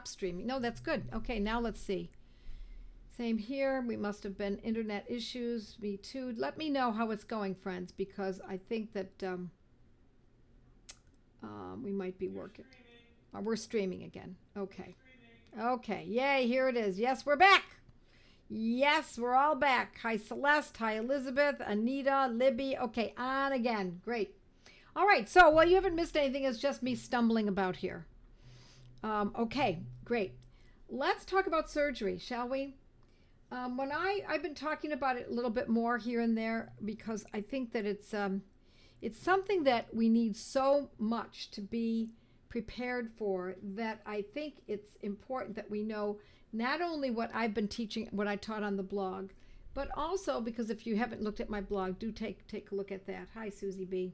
stop streaming. No, that's good. Okay, now let's see. Same here. We must have been internet issues. Me too. Let me know how it's going, friends, because I think that we might be working. We're streaming again. Okay. Okay. Yay, here it is. Yes, we're back. Yes, we're all back. Hi, Celeste. Hi, Elizabeth, Anita, Libby. Okay, on again. Great. All right. So, well, you haven't missed anything. It's just me stumbling about here. Okay, great. Let's talk about surgery, shall we? When I've been talking about it a little bit more here and there because I think that it's something that we need so much to be prepared for that I think it's important that we know not only what I've been teaching, what I taught on the blog, but also because if you haven't looked at my blog, do take a look at that. Hi, Susie B.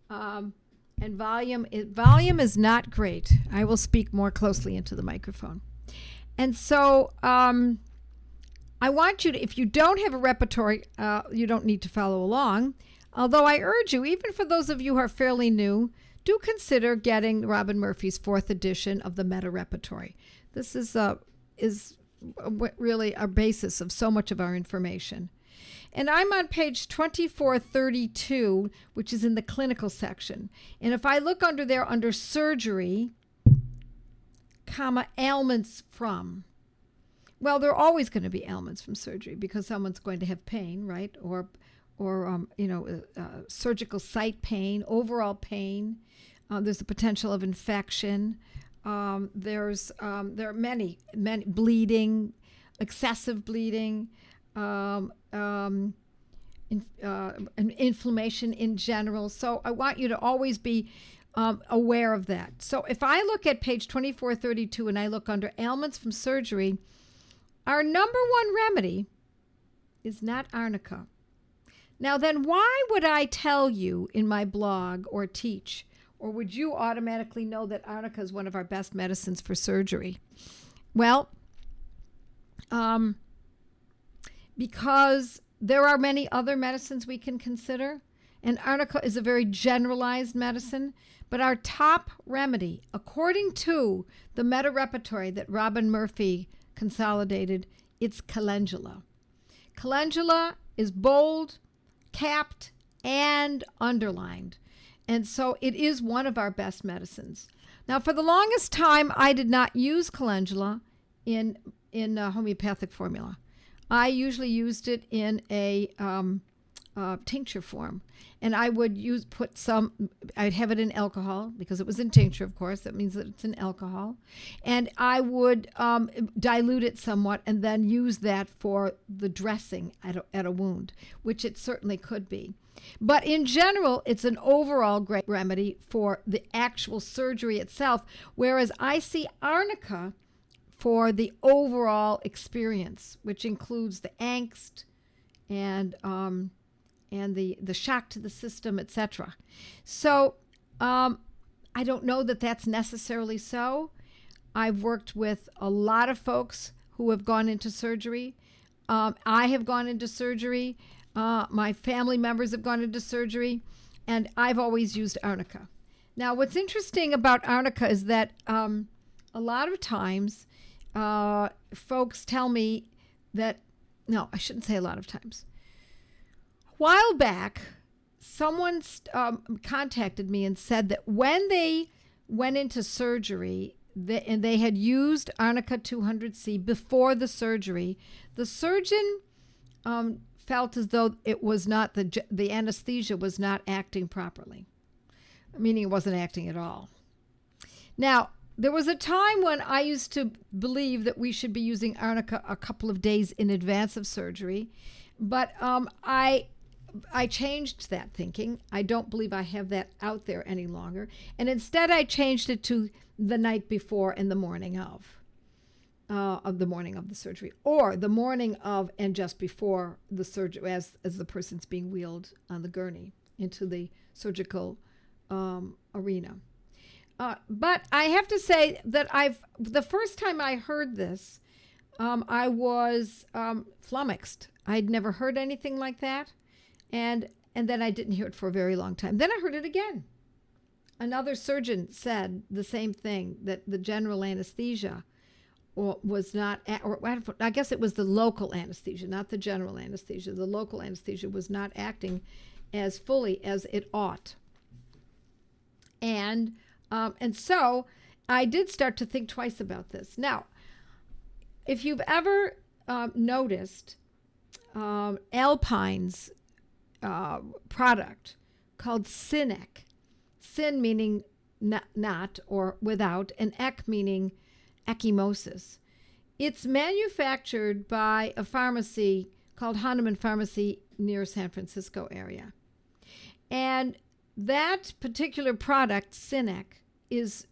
And volume is not great. I will speak more closely into the microphone. And so I want you to, if you don't have a repertory, you don't need to follow along. Although I urge you, even for those of you who are fairly new, do consider getting Robin Murphy's 4th edition of the Meta Repertory. This is really a basis of so much of our information. And I'm on page 2432, which is in the clinical section. And if I look under there, under surgery, ailments from. Well, there are always going to be ailments from surgery because someone's going to have pain, right? Or surgical site pain, overall pain. There's the potential of infection. There are many bleeding, excessive bleeding, inflammation in general. So I want you to always be aware of that. So if I look at page 2432 and I look under ailments from surgery, our number one remedy is not arnica. Now then, why would I tell you in my blog or teach, or would you automatically know that arnica is one of our best medicines for surgery? Well, because there are many other medicines we can consider, and arnica is a very generalized medicine, but our top remedy, according to the Meta Repertory that Robin Murphy consolidated, it's calendula. Calendula is bold, capped, and underlined. And so it is one of our best medicines. Now, for the longest time, I did not use calendula in homeopathic formula. I usually used it in a tincture form. And I would I'd have it in alcohol because it was in tincture, of course. That means that it's in alcohol. And I would dilute it somewhat and then use that for the dressing at a wound, which it certainly could be. But in general, it's an overall great remedy for the actual surgery itself, whereas I see arnica for the overall experience, which includes the angst and the shock to the system, etc. So I don't know that that's necessarily so. I've worked with a lot of folks who have gone into surgery. I have gone into surgery. My family members have gone into surgery, and I've always used arnica. Now, what's interesting about arnica is that a lot of times folks tell me that, no, I shouldn't say a lot of times. A while back, someone contacted me and said that when they went into surgery and they had used arnica 200C before the surgery, the surgeon felt as though it was not the anesthesia was not acting properly, meaning it wasn't acting at all. Now, there was a time when I used to believe that we should be using arnica a couple of days in advance of surgery, but I changed that thinking. I don't believe I have that out there any longer, and instead I changed it to the night before and the morning of the morning of the surgery, or the morning of and just before the surgery, as the person's being wheeled on the gurney into the surgical arena. But I have to say that the first time I heard this, I was flummoxed. I'd never heard anything like that, and then I didn't hear it for a very long time. Then I heard it again. Another surgeon said the same thing, that the general anesthesia or was not, or I guess it was the local anesthesia, not the general anesthesia. The local anesthesia was not acting as fully as it ought. And so I did start to think twice about this. Now, if you've ever noticed Alpine's product called Synec, Syn meaning not or without, and Ek meaning ecchymosis. It's manufactured by a pharmacy called Hahnemann Pharmacy near San Francisco area. And that particular product, Synec, is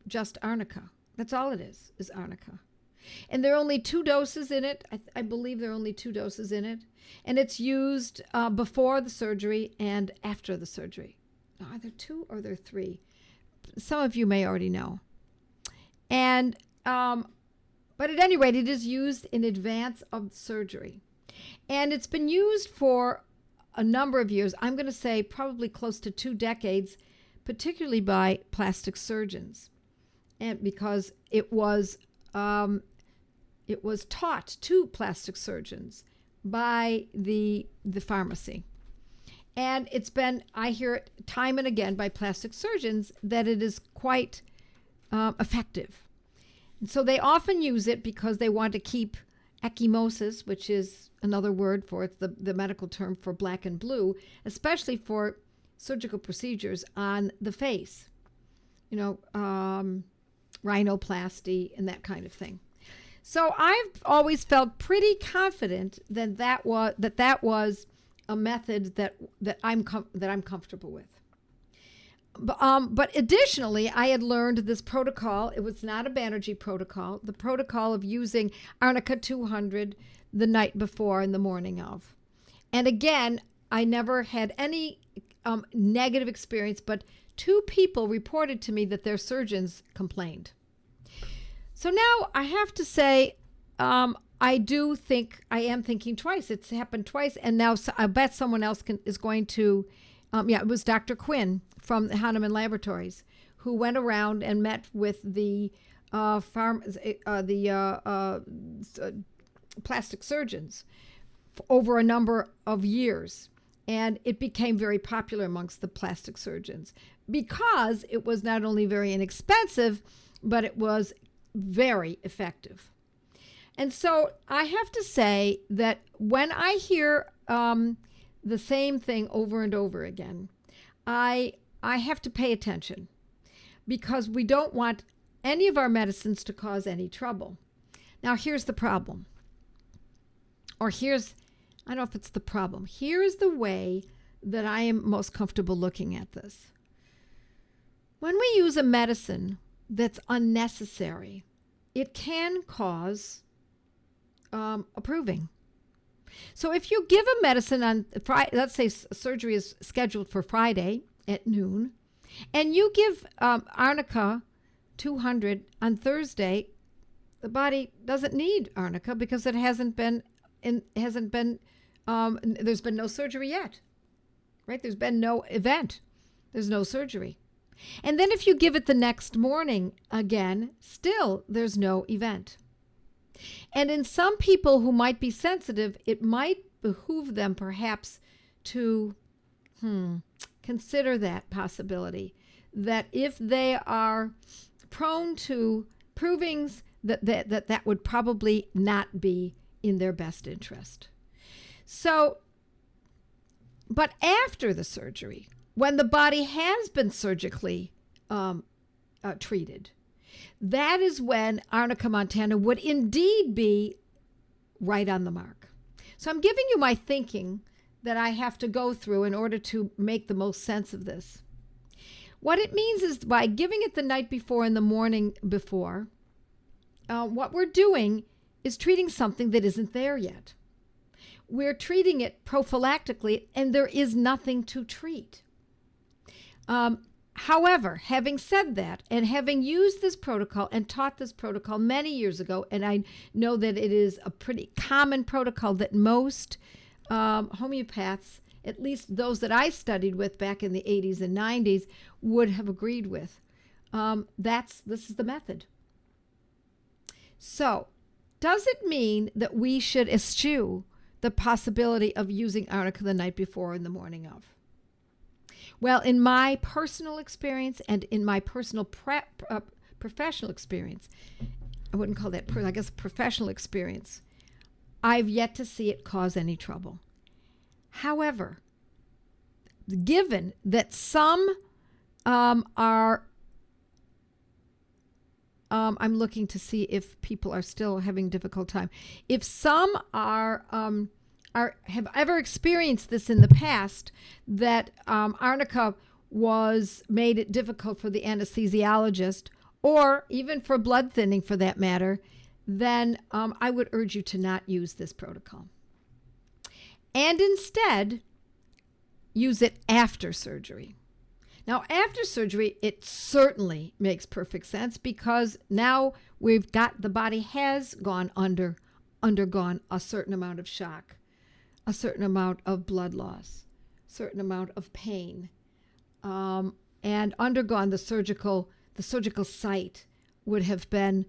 just arnica. That's all it is arnica. And there are only 2 doses in it. I believe there are only 2 doses in it. And it's used before the surgery and after the surgery. Are there 2 or are there 3? Some of you may already know. And but at any rate, it is used in advance of surgery. And it's been used for a number of years. I'm going to say probably close to 2 decades, particularly by plastic surgeons. And because it was taught to plastic surgeons by the pharmacy. And it's been, I hear it time and again by plastic surgeons, that it is quite effective. And so they often use it because they want to keep ecchymosis, which is another word for it, the medical term for black and blue, especially for surgical procedures on the face, rhinoplasty and that kind of thing. So I've always felt pretty confident that was a method that I'm comfortable with. But additionally, I had learned this protocol. It was not a Banerjee protocol. The protocol of using Arnica 200 the night before and the morning of. And again, I never had any negative experience, but 2 people reported to me that their surgeons complained. So now I have to say, I am thinking twice. It's happened twice, and now I bet someone else is going to. It was Dr. Quinn from the Hahnemann Laboratories who went around and met with the plastic surgeons over a number of years, and it became very popular amongst the plastic surgeons because it was not only very inexpensive, but it was very effective. And so I have to say that when I hear the same thing over and over again, I have to pay attention because we don't want any of our medicines to cause any trouble. Now, here's the problem. I don't know if it's the problem. Here's the way that I am most comfortable looking at this. When we use a medicine that's unnecessary, it can cause approving. So if you give a medicine on Friday, let's say surgery is scheduled for Friday at noon, and you give Arnica 200 on Thursday, the body doesn't need Arnica because it hasn't been there's been no surgery yet, right? There's been no event. There's no surgery. And then if you give it the next morning again, still there's no event. And in some people who might be sensitive, it might behoove them perhaps to consider that possibility, that if they are prone to provings, that would probably not be in their best interest. So, but after the surgery, when the body has been surgically treated, that is when Arnica montana would indeed be right on the mark. So I'm giving you my thinking that I have to go through in order to make the most sense of this. What it means is by giving it the night before and the morning before, what we're doing is treating something that isn't there yet. We're treating it prophylactically, and there is nothing to treat. However, having said that, and having used this protocol and taught this protocol many years ago, and I know that it is a pretty common protocol that most homeopaths, at least those that I studied with back in the 80s and 90s, would have agreed with. This is the method. So, does it mean that we should eschew the possibility of using arnica the night before or in the morning of? Well, in my personal experience and in my personal professional experience, I wouldn't call that, I guess, professional experience, I've yet to see it cause any trouble. However, given that some are, I'm looking to see if people are still having a difficult time. If some are have ever experienced this in the past, that arnica made it difficult for the anesthesiologist, or even for blood thinning for that matter, then I would urge you to not use this protocol. And instead, use it after surgery. Now, after surgery, it certainly makes perfect sense, because now the body has undergone a certain amount of shock, a certain amount of blood loss, a certain amount of pain, and undergone the surgical site would have been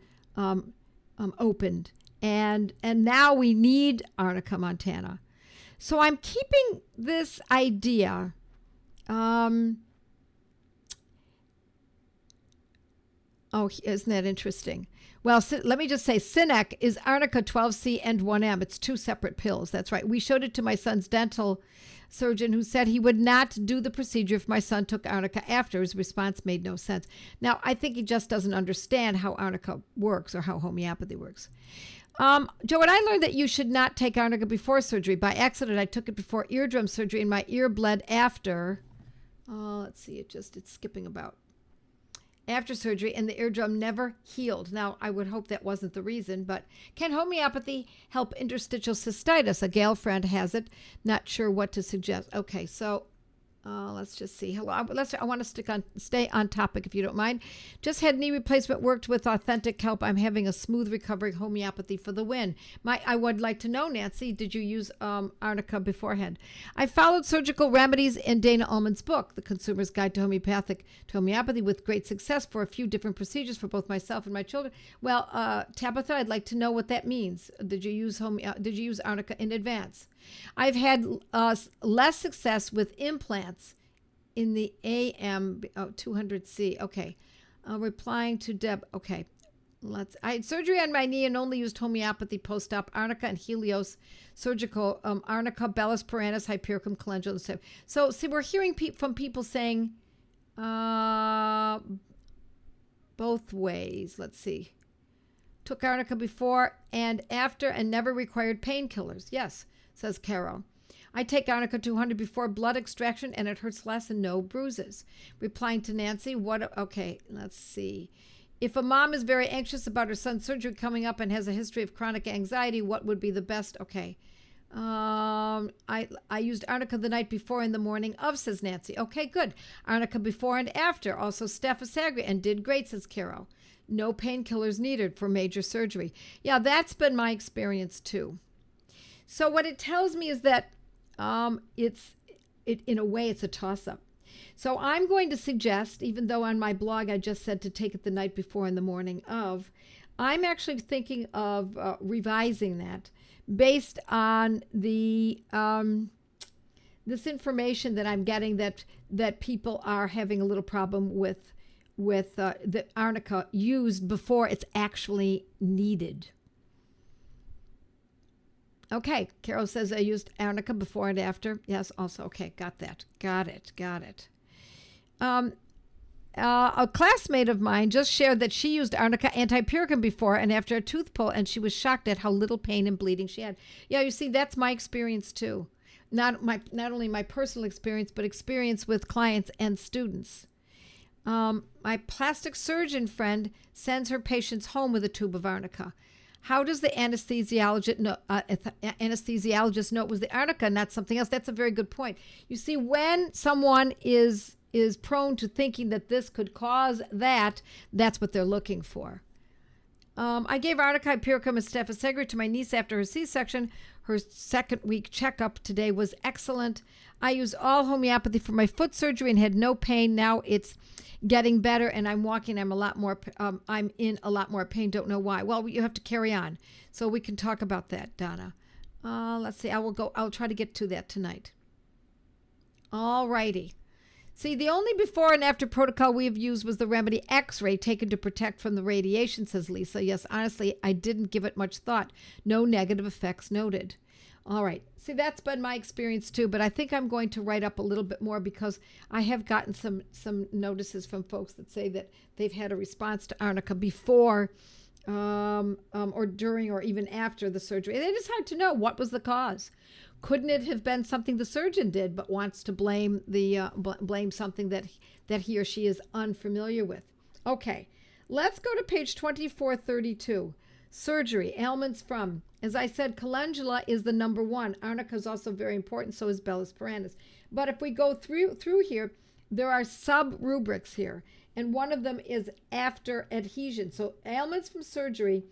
opened, and now we need arnica montana. So I'm keeping this idea. Oh, isn't that interesting? Well, let me just say, Cinec is arnica 12C and 1M. It's 2 separate pills. That's right. We showed it to my son's dental surgeon, who said he would not do the procedure if my son took arnica after. His response made no sense. Now, I think he just doesn't understand how arnica works or how homeopathy works. Joette, I learned that you should not take arnica before surgery. By accident, I took it before eardrum surgery, and my ear bled after. Let's see, it's skipping about. After surgery, and the eardrum never healed. Now, I would hope that wasn't the reason, but can homeopathy help interstitial cystitis? A gal friend has it. Not sure what to suggest. Okay, so let's just see. Hello. I want to stay on topic, if you don't mind. Just had knee replacement, worked with authentic help. I'm having a smooth recovery. Homeopathy for the win. I would like to know, Nancy, did you use arnica beforehand? I followed surgical remedies in Dana Ullman's book, The Consumer's Guide to Homeopathy, with great success for a few different procedures for both myself and my children. Well, Tabitha, I'd like to know what that means. Did you use arnica in advance? I've had less success with implants in the AM 200C. Okay. Replying to Deb. Okay. I had surgery on my knee and only used homeopathy post-op, arnica and Helios surgical, arnica, Bellus Perennis, Hypericum, calendula. So, see, we're hearing from people saying both ways. Let's see. Took arnica before and after and never required painkillers. Yes, says Carol. I take arnica 200 before blood extraction and it hurts less and no bruises. Replying to Nancy, okay, let's see. If a mom is very anxious about her son's surgery coming up and has a history of chronic anxiety, what would be the best? Okay. I used arnica the night before in the morning of, says Nancy. Okay, good. Arnica before and after. Also Staphysagra and did great, says Carol. No painkillers needed for major surgery. Yeah, that's been my experience too. So what it tells me is that in a way, it's a toss-up. So I'm going to suggest, even though on my blog I just said to take it the night before and the morning of, I'm actually thinking of revising that based on the this information that I'm getting that people are having a little problem with the arnica used before it's actually needed. Okay, Carol says I used arnica before and after. Yes, also. Okay, got that. Got it. A classmate of mine just shared that she used arnica antipyricum before and after a tooth pull, and she was shocked at how little pain and bleeding she had. Yeah, you see, that's my experience too. Not only my personal experience, but experience with clients and students. My plastic surgeon friend sends her patients home with a tube of arnica. How does the anesthesiologist know it was the arnica, not something else? That's a very good point. You see, when someone is prone to thinking that this could cause that, that's what they're looking for. I gave Arnica, Hypericum, and Staphysagra to my niece after her C-section. Her second week checkup today was excellent. I used all homeopathy for my foot surgery and had no pain. Now it's getting better, and I'm walking. I'm in a lot more pain. Don't know why. Well, you have to carry on, so we can talk about that, Donna. Let's see. I'll try to get to that tonight. All righty. See, the only before and after protocol we have used was the remedy X-ray taken to protect from the radiation, says Lisa. Yes, honestly, I didn't give it much thought. No negative effects noted. All right. See, that's been my experience too, but I think I'm going to write up a little bit more because I have gotten some notices from folks that say that they've had a response to Arnica before or during or even after the surgery. And it is hard to know what was the cause. Couldn't it have been something the surgeon did, but wants to blame blame something that he or she is unfamiliar with? Okay, let's go to page 2432. Surgery, ailments from. As I said, calendula is the number one. Arnica is also very important, so is Bellus perennis. But if we go through here, there are sub-rubrics here, and one of them is after adhesion. So ailments from surgery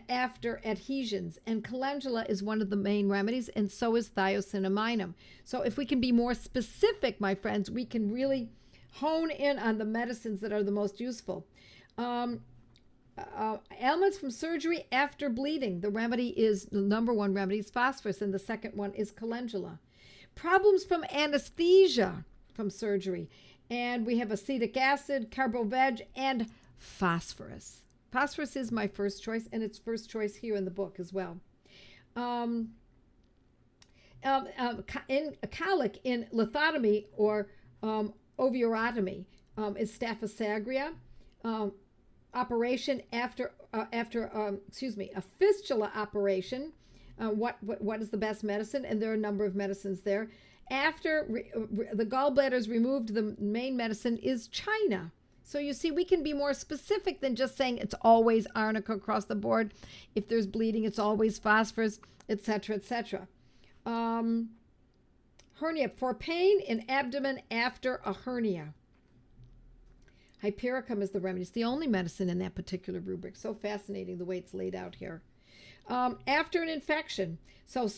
after adhesions, and calendula is one of the main remedies, and so is thiocinaminum. So if we can be more specific, my friends, we can really hone in on the medicines that are the most useful. Ailments from surgery after bleeding. The number one remedy is phosphorus, and the second one is calendula. Problems from anesthesia from surgery, and we have acetic acid, carboveg, and phosphorus. Phosphorus is my first choice, and it's first choice here in the book as well. In colic in lithotomy or ovurotomy is Staphysagra. Operation after a fistula operation. What is the best medicine? And there are a number of medicines there. After the gallbladder is removed, the main medicine is China. So you see, we can be more specific than just saying it's always arnica across the board. If there's bleeding, it's always phosphorus, etc., etc. Hernia, for pain in abdomen after a hernia. Hypericum is the remedy. It's the only medicine in that particular rubric. So fascinating the way it's laid out here. After an infection. So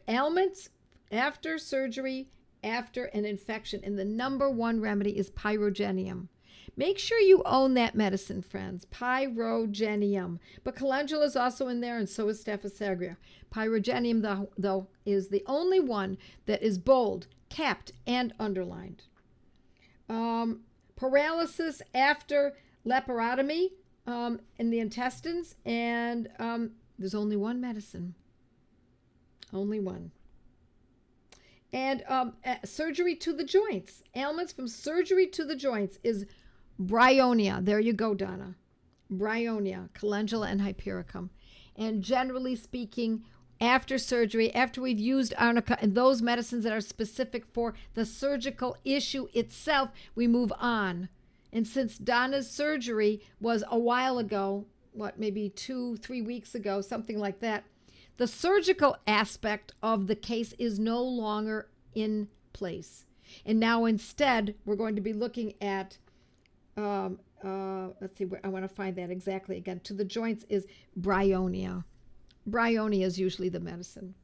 ailments after surgery, after an infection. And the number one remedy is pyrogenium. Make sure you own that medicine, friends. Pyrogenium. But calendula is also in there, and so is Staphysagra. Pyrogenium, though, is the only one that is bold, capped, and underlined. Paralysis after laparotomy in the intestines, and there's only one medicine. Only one. And surgery to the joints. Ailments from surgery to the joints is bryonia. There you go, Donna. Bryonia, calendula, and hypericum. And generally speaking, after surgery, after we've used arnica and those medicines that are specific for the surgical issue itself, we move on. And since Donna's surgery was a while ago, maybe 2-3 weeks ago, something like that, the surgical aspect of the case is no longer in place. And now instead, we're going to be looking at, let's see, I want to find that exactly again. To the joints is bryonia. Bryonia is usually the medicine.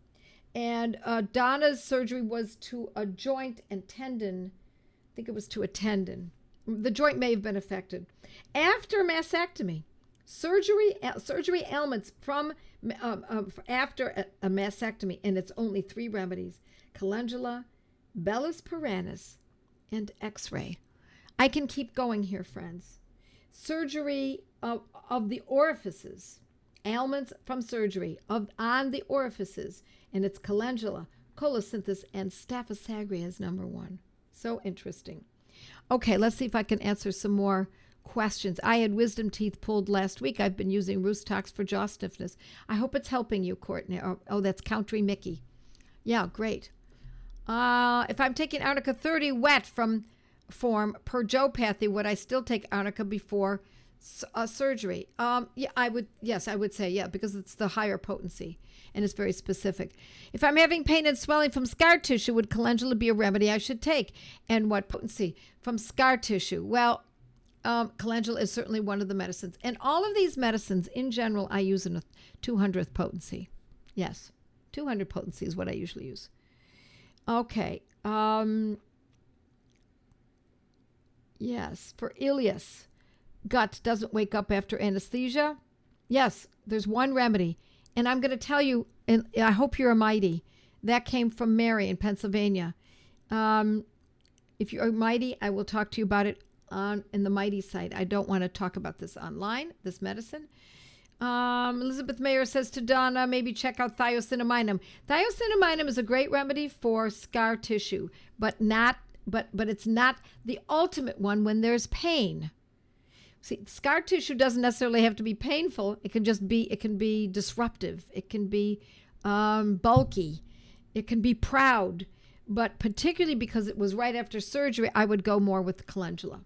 And Donna's surgery was to a joint and tendon. I think it was to a tendon. The joint may have been affected. After mastectomy, surgery ailments from after a mastectomy, and it's only 3 remedies: calendula, Bellus perennis, and X-ray. I can keep going here, friends. Surgery of the orifices, ailments from surgery on the orifices, and it's calendula, colocynthis, and Staphysagra is number 1. So interesting. Okay, let's see if I can answer some more questions. I had wisdom teeth pulled last week. I've been using Roostox for jaw stiffness. I hope it's helping you, Courtney. Oh, that's Country Mickey. Yeah, great. If I'm taking Arnica 30 wet from form per Joepathy, would I still take Arnica before surgery? Yeah, I would say yeah, because it's the higher potency and it's very specific. If I'm having pain and swelling from scar tissue, would calendula be a remedy I should take? And what potency from scar tissue? Well, calendula is certainly one of the medicines. And all of these medicines, in general, I use in a 200th potency. Yes, 200 potency is what I usually use. Okay. Yes, for ileus, gut doesn't wake up after anesthesia. Yes, there's one remedy. And I'm going to tell you, and I hope you're a mighty. That came from Mary in Pennsylvania. If you're a mighty, I will talk to you about it in the mighty site. I don't want to talk about this online, this medicine. Elizabeth Mayer says to Donna, maybe check out thiocinaminum. Thiocinaminum is a great remedy for scar tissue, but it's not the ultimate one when there's pain. See, scar tissue doesn't necessarily have to be painful. It can be disruptive. It can be bulky. It can be proud. But particularly because it was right after surgery, I would go more with calendula.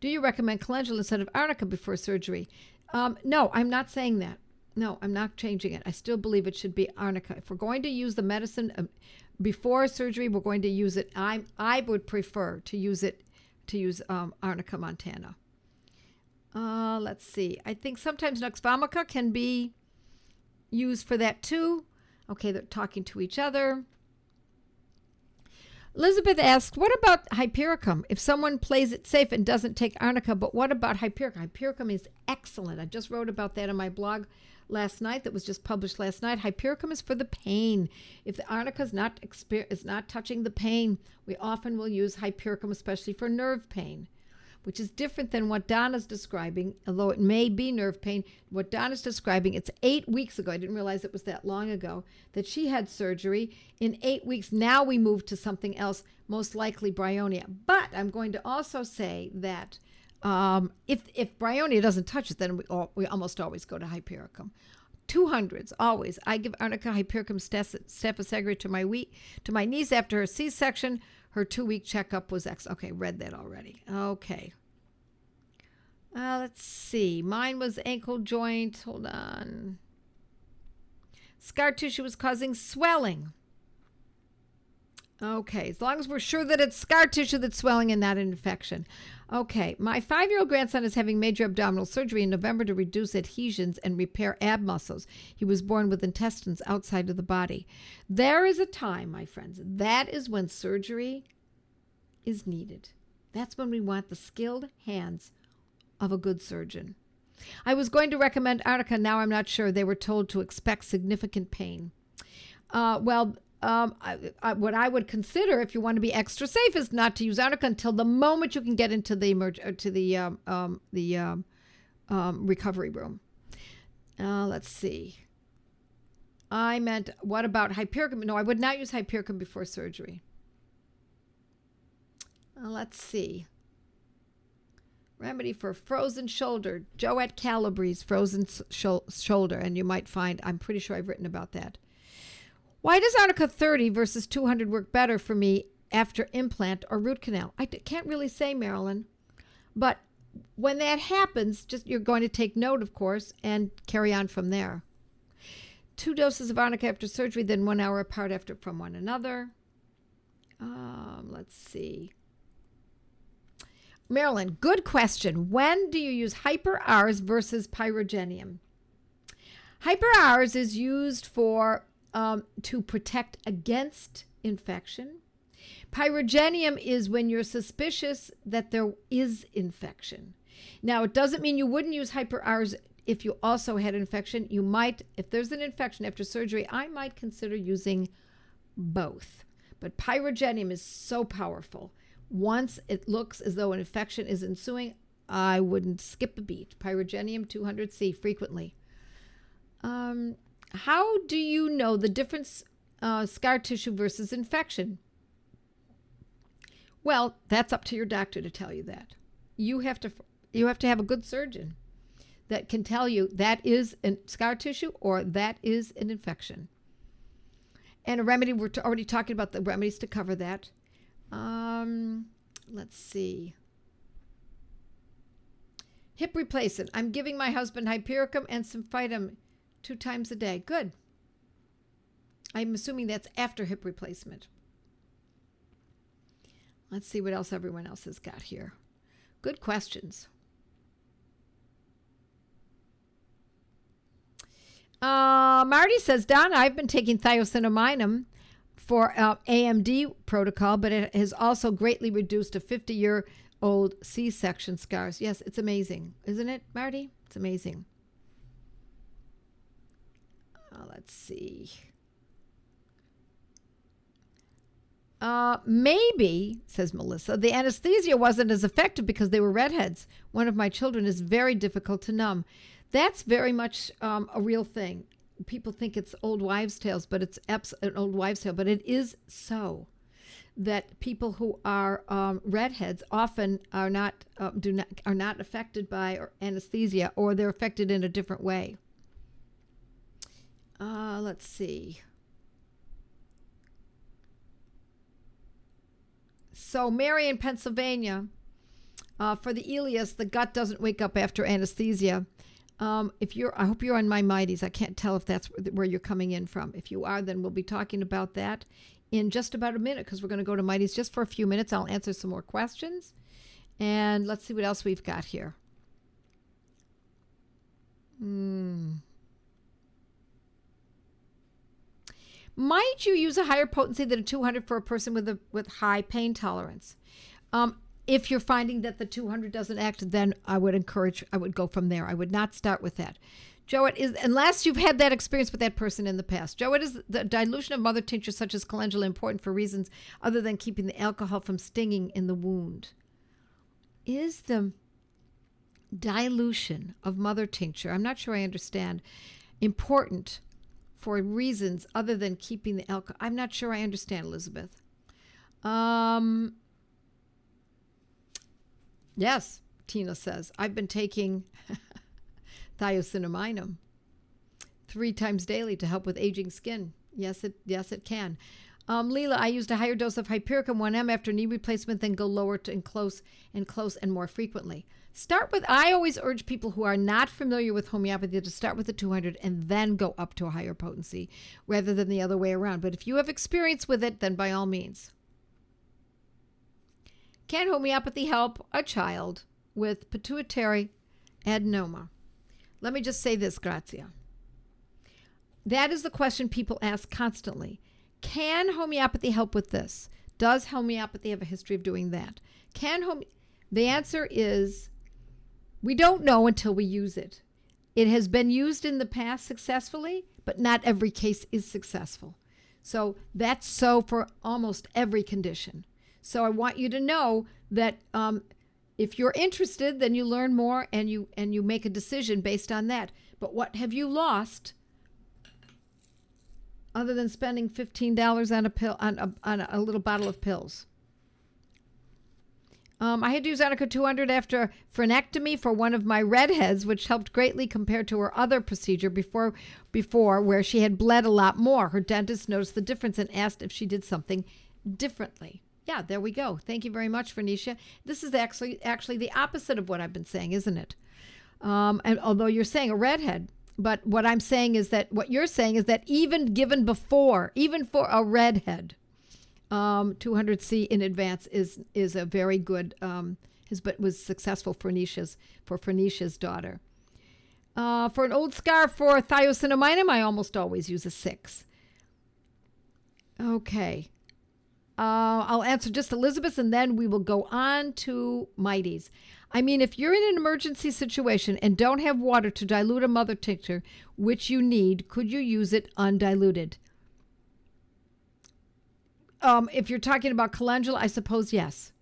Do you recommend calendula instead of arnica before surgery? No, I'm not saying that. No, I'm not changing it. I still believe it should be arnica. If we're going to use the medicine before surgery, we're going to use it. I would prefer to use arnica montana. Let's see. I think sometimes nux vomica can be used for that too. Okay, they're talking to each other. Elizabeth asks, what about hypericum? If someone plays it safe and doesn't take arnica, but what about hypericum? Hypericum is excellent. I just wrote about that on my blog last night that was just published last night. Hypericum is for the pain. If the arnica is not touching the pain, we often will use hypericum, especially for nerve pain, which is different than what Donna's describing, although it may be nerve pain. What Donna's describing, it's 8 weeks ago. I didn't realize it was that long ago that she had surgery. In 8 weeks, now we move to something else, most likely bryonia. But I'm going to also say that if bryonia doesn't touch it, then we almost always go to hypericum. 200s, always. I give arnica hypericum staphysagrate to my niece after her C-section. Her 2-week checkup was okay, read that already. Okay. Let's see. Mine was ankle joint. Hold on. Scar tissue was causing swelling. Okay, as long as we're sure that it's scar tissue that's swelling and not an infection. Okay, my 5-year-old grandson is having major abdominal surgery in November to reduce adhesions and repair ab muscles. He was born with intestines outside of the body. There is a time, my friends, that is when surgery is needed. That's when we want the skilled hands of a good surgeon. I was going to recommend arnica. Now I'm not sure. They were told to expect significant pain. What I would consider, if you want to be extra safe, is not to use arnica until the moment you can get into the recovery room. Let's see. I meant, what about hypericum? No, I would not use hypericum before surgery. Let's see. Remedy for frozen shoulder. Joette Calabrese, frozen shoulder. And you might find, I'm pretty sure I've written about that. Why does arnica 30 versus 200 work better for me after implant or root canal? I can't really say, Marilyn. But when that happens, you're going to take note, of course, and carry on from there. 2 doses of arnica after surgery, then 1 hour apart from one another. Let's see. Marilyn, good question. When do you use hyper-Rs versus pyrogenium? Hyper-Rs is used for to protect against infection. Pyrogenium is when you're suspicious that there is infection. Now, it doesn't mean you wouldn't use hyper-Rs if you also had infection. You might, if there's an infection after surgery, I might consider using both. But pyrogenium is so powerful. Once it looks as though an infection is ensuing, I wouldn't skip a beat. Pyrogenium 200C frequently. How do you know the difference scar tissue versus infection? Well, that's up to your doctor to tell you that. You have to have a good surgeon that can tell you that is scar tissue or that is an infection. And a remedy, we're already talking about the remedies to cover that. Let's see. Hip replacement. I'm giving my husband hypericum and symphytum 2 times a day. Good. I'm assuming that's after hip replacement. Let's see what else everyone else has got here. Good questions. Marty says, Donna, I've been taking thiocinaminum for AMD protocol, but it has also greatly reduced a 50-year-old C-section scars. Yes, it's amazing. Isn't it, Marty? It's amazing. Let's see. Maybe, says Melissa, the anesthesia wasn't as effective because they were redheads. One of my children is very difficult to numb. That's very much a real thing. People think it's old wives' tales, but it's an old wives' tale. But it is so that people who are redheads often are not affected by anesthesia, or they're affected in a different way. Let's see. So Mary in Pennsylvania, for the ileus, the gut doesn't wake up after anesthesia. I hope you're on my mighties. I can't tell if that's where you're coming in from. If you are, then we'll be talking about that in just about a minute, because we're going to go to mighties just for a few minutes. I'll answer some more questions, and let's see what else we've got here. Might you use a higher potency than a 200 for a person with high pain tolerance? If you're finding that the 200 doesn't act, then I would go from there. I would not start with that. Joette, unless you've had that experience with that person in the past. Joette, is the dilution of mother tincture such as calendula important for reasons other than keeping the alcohol from stinging in the wound? Is the dilution of mother tincture, I'm not sure I understand, important for reasons other than keeping the alcohol? I'm not sure I understand, Elizabeth. Yes, Tina says, I've been taking thiocinaminum 3 times daily to help with aging skin. Yes, it can. Leela, I used a higher dose of Hypericum 1M after knee replacement, then go lower to and close and more frequently. I always urge people who are not familiar with homeopathy to start with the 200 and then go up to a higher potency rather than the other way around. But if you have experience with it, then by all means. Can homeopathy help a child with pituitary adenoma? Let me just say this, Grazia. That is the question people ask constantly. Can homeopathy help with this? Does homeopathy have a history of doing that? The answer is we don't know until we use it. It has been used in the past successfully, but not every case is successful. So that's so for almost every condition. So I want you to know that if you're interested, then you learn more and you make a decision based on that. But what have you lost other than spending $15 on a pill on a little bottle of pills? I had to use Annika 200 after frenectomy for one of my redheads, which helped greatly compared to her other procedure before where she had bled a lot more. Her dentist noticed the difference and asked if she did something differently. Yeah, there we go. Thank you very much, Phoenicia. This is actually the opposite of what I've been saying, isn't it? And although you're saying a redhead, but what you're saying is that even given before, even for a redhead, 200C in advance is a very good, was successful for Phoenicia's daughter. For an old scar for thiocinaminum, I almost always use a 6. Okay. I'll answer just Elizabeth, and then we will go on to mighties. I mean, if you're in an emergency situation and don't have water to dilute a mother tincture, which you need, could you use it undiluted? If you're talking about calendula, I suppose yes.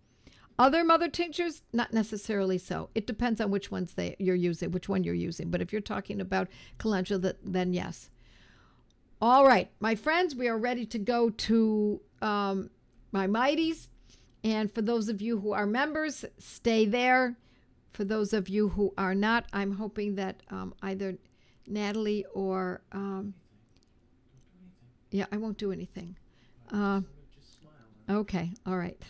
Other mother tinctures, not necessarily so. It depends on which one you're using. But if you're talking about calendula, then yes. All right, my friends, we are ready to go to my mighties. And for those of you who are members, stay there. For those of you who are not, I'm hoping that either Natalie or yeah, I won't do anything. Okay, all right.